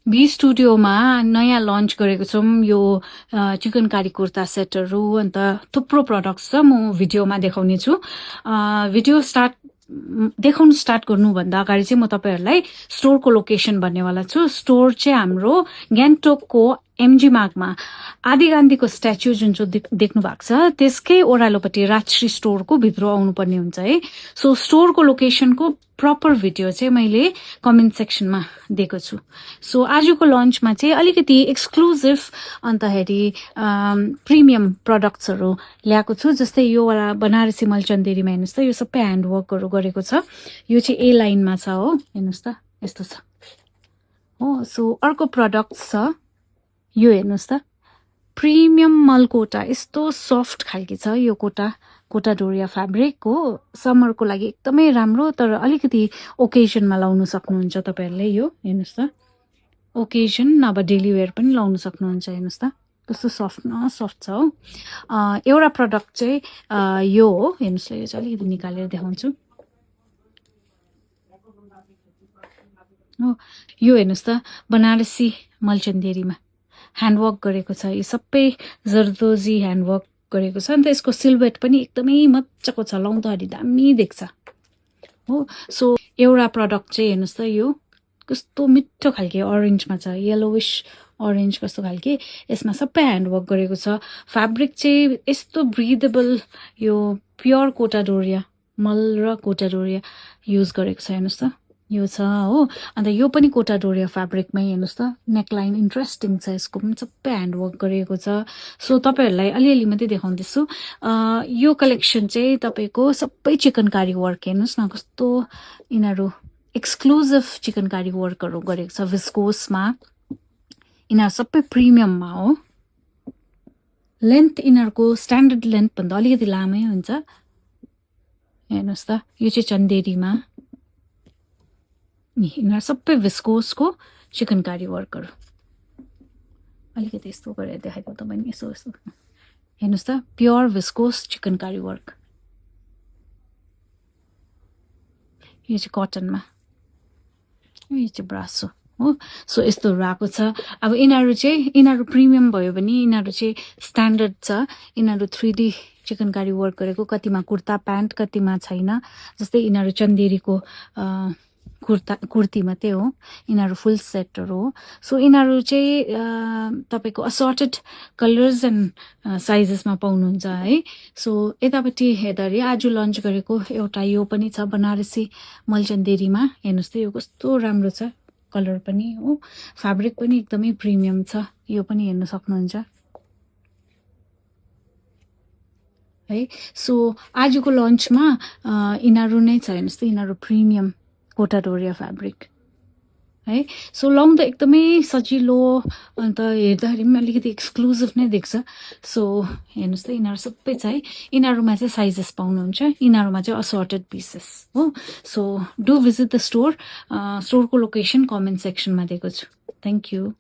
be स्टुडियोमा नयाँ lunch गरेको छौँ यो चिकनकारी कुर्ता सेटहरू अन्त थुप्रो प्रडक्ट्स छ म भिडियोमा देखाउने छु भिडियो देखाउन स्टार्ट गर्नुभन्दा अगाडि चाहिँ म तपाईँहरूलाई स्टोरको लोकेसन भन्नेवाला छु स्टोर चाहिँ हाम्रो गान्तोकको एमजी मार्गमा आदि गान्धीको स्ट्याच्यु जुन चाहिँ देख्नु भएको छ त्यसकै ओह्रालोपट्टि राजश्री स्टोरको भित्र आउनुपर्ने हुन्छ है सो स्टोरको लोकेसनको प्रपर भिडियो चाहिँ मैले कमेन्ट सेक्सनमा दिएको छु सो आजको लन्चमा चाहिँ अलिकति एक्सक्लुजिभ अन्तखेरि प्रिमियम प्रडक्ट्सहरू ल्याएको छु जस्तै यो वाला बनारसी मलचन्देरीमा हेर्नुहोस् त यो सबै ह्यान्डवर्कहरू गरेको छ यो चाहिँ ए लाइनमा छ हो हेर्नुहोस् त यस्तो छ हो सो अर्को प्रडक्ट्स छ यो हेर्नुहोस् त प्रिमियम मलकोटा यस्तो सफ्ट खालके छ यो कोटा डोरिया फ्याब्रिक हो समरको लागि एकदमै राम्रो तर अलिकति ओकेजनमा लाउन सक्नुहुन्छ तपाईँहरूले यो हेर्नुहोस् त ओकेजन नभए डेली वेयर पनि लाउन सक्नुहुन्छ हेर्नुहोस् त कस्तो सफ्ट छ हो एउटा प्रडक्ट चाहिँ यो हो हेर्नुहोस् ल यो चाहिँ अलिकति निकालेर देखाउँछु हो यो हेर्नुहोस् त बनारसी मलचन्देरीमा ह्यान्डवर्क गरेको छ यो सबै जरदोजी ह्यान्डवर्क गरेको छ अन्त यसको सिल्भेट पनि एकदमै मजाको छ लाउँदाखेरि दामी देख्छ हो सो एउटा प्रडक्ट चाहिँ हेर्नुहोस् त यो कस्तो मिठो खालके अरेन्जमा छ येलोविश अरेन्ज कस्तो खालके यसमा सबै ह्यान्डवर्क गरेको छ फ्याब्रिक चाहिँ यस्तो ब्रिदेबल यो प्योर कोटा डोरिया मल र कोटा डोरिया युज गरेको छ हेर्नुहोस् त यो छ हो अन्त यो पनि कोटा डोरिया फ्याब्रिकमै हेर्नुहोस् त नेकलाइन इन्ट्रेस्टिङ छ यसको पनि सबै ह्यान्डवर्क गरेको छ सो तपाईँहरूलाई अलिअलि मात्रै देखाउँदैछु यो कलेक्सन चाहिँ तपाईँको सबै चिकनकारी वर्क हेर्नुहोस् न कस्तो यिनीहरू एक्सक्लुजिभ चिकनकारी वर्कहरू गरेको छ विस्कोसमा यिनीहरू सबै प्रिमियममा हो लेन्थ यिनीहरूको स्ट्यान्डर्ड लेन्थभन्दा अलिकति लामै हुन्छ हेर्नुहोस् त यो चाहिँ चन्देरीमा यिनीहरू सबै विस्कोसको चिकनकारी वर्कहरू अलिकति यस्तो गरेर देखाइदिउँ तपाईँ यसो यस्तो हेर्नुहोस् त प्योर विस्कोस चिकनकारी वर्क यो चाहिँ कटनमा यो चाहिँ ब्रासो हो सो यस्तोहरू आएको छ अब यिनीहरू प्रिमियम भयो भने यिनीहरू चाहिँ स्ट्यान्डर्ड छ यिनीहरू 3D चिकनकारी वर्क गरेको कतिमा कुर्ता प्यान्ट कतिमा छैन जस्तै यिनीहरू चन्देरीको कुर्ती मात्रै हो यिनीहरू फुल सेटहरू हो सो यिनीहरू चाहिँ तपाईँको असर्टेड कलर्स एन्ड साइजेसमा पाउनुहुन्छ है सो यतापट्टि हेर्दाखेरि आज लन्च गरेको एउटा यो पनि छ बनारसी मलचन्देरीमा हेर्नुहोस् त यो कस्तो राम्रो छ कलर पनि हो फ्याब्रिक पनि एकदमै प्रिमियम छ यो पनि हेर्न सक्नुहुन्छ है सो आजको लन्चमा यिनीहरू नै छ हेर्नुहोस् त यिनीहरू प्रिमियम कोटा डोरिया फ्याब्रिक है सो लाउँदा एकदमै सजिलो अन्त हेर्दाखेरि पनि अलिकति एक्सक्लुजिभ नै देख्छ सो हेर्नुहोस् त यिनीहरू सबै छ है यिनीहरूमा चाहिँ साइजेस पाउनुहुन्छ यिनीहरूमा चाहिँ असर्टेड पिसेस हो सो डु भिजिट द स्टोरको लोकेसन कमेन्ट सेक्सनमा दिएको छु थ्याङ्क यू